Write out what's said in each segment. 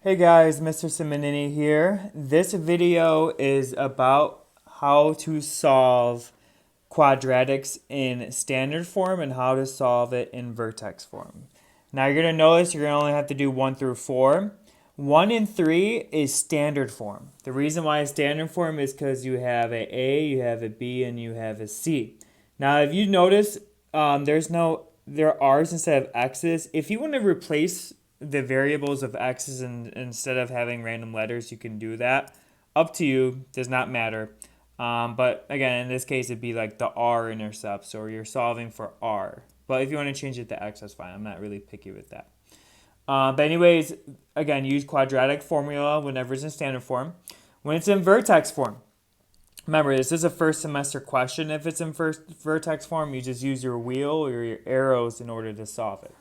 Hey guys, Mr. Simonini here. This video is about how to solve quadratics in standard form and how to solve it in vertex form. Now you're going to notice you're going to only have to do 1 through 4. 1 and 3 is standard form. The reason why it's standard form is because you have a, you have a B, and you have a C. Now if you notice, there are R's instead of X's. If you want to replace the variables of X's instead of having random letters, you can do that. Up to you, does not matter. But again, in this case, it'd be like the R intercepts, or you're solving for R. But if you want to change it to X, that's fine. I'm not really picky with that. But anyways, again, use quadratic formula whenever it's in standard form. When it's in vertex form, remember, this is a first semester question. If it's in vertex form, you just use your wheel or your arrows in order to solve it.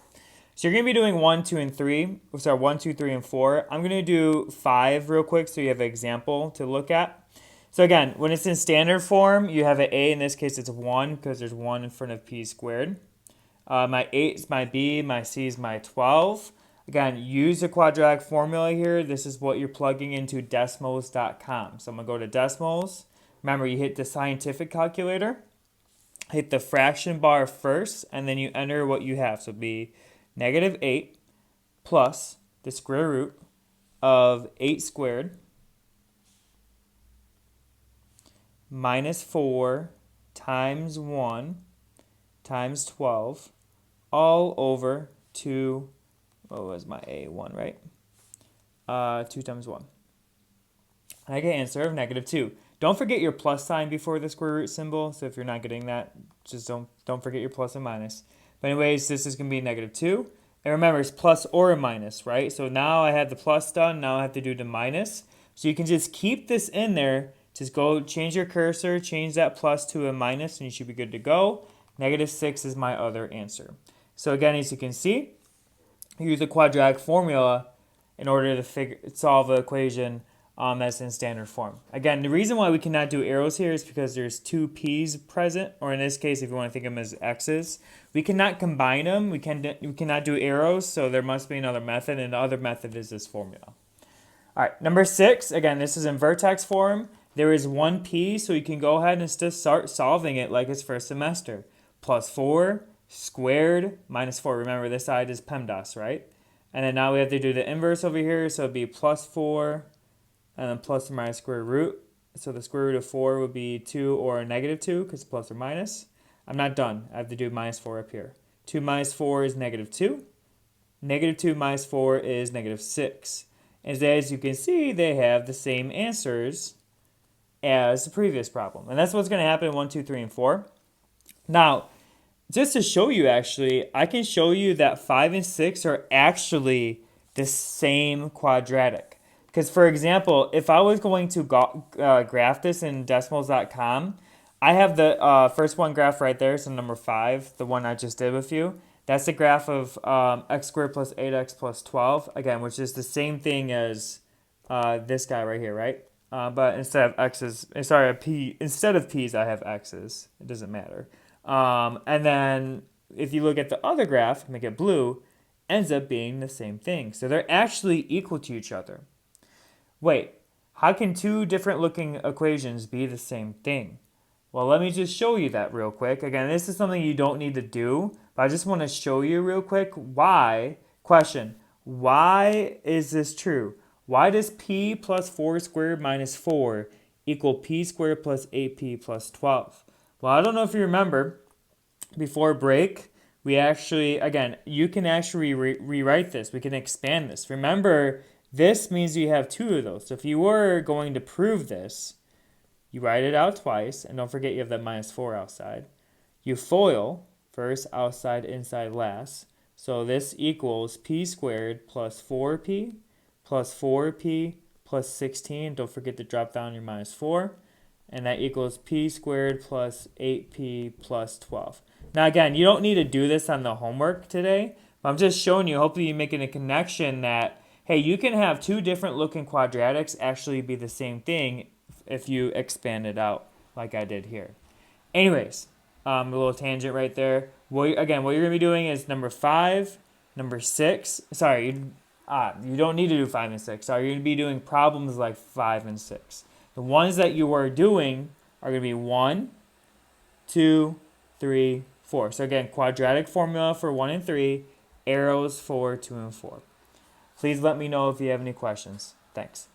So you're going to be doing 1, 2, and 3. Sorry, 1, 2, 3, and 4. I'm going to do 5 real quick so you have an example to look at. So again, when it's in standard form, you have an A. In this case, it's 1 because there's 1 in front of P squared. My 8 is my B. My C is my 12. Again, use the quadratic formula here. This is what you're plugging into decimals.com. So I'm going to go to decimals. Remember, you hit the scientific calculator. Hit the fraction bar first, and then you enter what you have. So it'd be negative 8 plus the square root of 8 squared minus 4 times 1 times 12 all over 2, what was my A? 1, right? 2 times 1. I get an answer of negative 2. Don't forget your plus sign before the square root symbol. So if you're not getting that, just don't forget your plus and minus. But anyways, this is going to be negative 2. And remember, it's plus or a minus, right? So now I have the plus done. Now I have to do the minus. So you can just keep this in there. Just go change your cursor, change that plus to a minus, and you should be good to go. Negative 6 is my other answer. So again, as you can see, use the quadratic formula in order to solve an equation that's in standard form. Again, the reason why we cannot do arrows here is because there's 2 p's present, or in this case, if you want to think of them as x's. We cannot combine them. We cannot do arrows, so there must be another method, and the other method is this formula. All right, number 6, again, this is in vertex form. There is 1 p, so you can go ahead and just start solving it like it's first semester. Plus 4 squared minus 4. Remember, this side is PEMDAS, right? And then now we have to do the inverse over here, so it'd be plus 4 and then plus or minus square root. So the square root of 4 would be 2 or negative 2 because it's plus or minus. I'm not done. I have to do minus 4 up here. 2 minus 4 is negative 2. Negative 2 minus 4 is negative 6. And as you can see, they have the same answers as the previous problem. And that's what's going to happen in 1, 2, 3, and 4. Now, just to show you actually, I can show you that 5 and 6 are actually the same quadratic. Because for example, if I was going to graph this in decimals.com, I have the first one graph right there, so number 5, the one I just did with you. That's the graph of x squared plus 8x plus 12, again, which is the same thing as this guy right here, right? But instead of x's, instead of p's, I have x's. It doesn't matter. And then if you look at the other graph, make it blue, ends up being the same thing. So they're actually equal to each other. Wait, how can 2 different looking equations be the same thing? Well, let me just show you that real quick. Again, this is something you don't need to do, but I just want to show you real quick why. Question, why is this true? Why does p plus 4 squared minus 4 equal p squared plus 8p plus 12? Well, I don't know if you remember, before break, we actually, again, you can actually rewrite this. We can expand this. Remember, this means you have 2 of those. So if you were going to prove this, you write it out twice, and don't forget you have that minus 4 outside. You FOIL, first, outside, inside, last. So this equals p squared plus 4p plus 4p plus 16. Don't forget to drop down your minus 4. And that equals p squared plus 8p plus 12. Now again, you don't need to do this on the homework today, but I'm just showing you, hopefully you're making a connection that, hey, you can have 2 different looking quadratics actually be the same thing if you expand it out like I did here. Anyways, a little tangent right there. What you're going to be doing is number 5, number 6, sorry, You don't need to do 5 and 6. So you're going to be doing problems like 5 and 6. The ones that you are doing are going to be 1, 2, 3, 4. So again, quadratic formula for 1 and 3, arrows for 2 and 4. Please let me know if you have any questions. Thanks.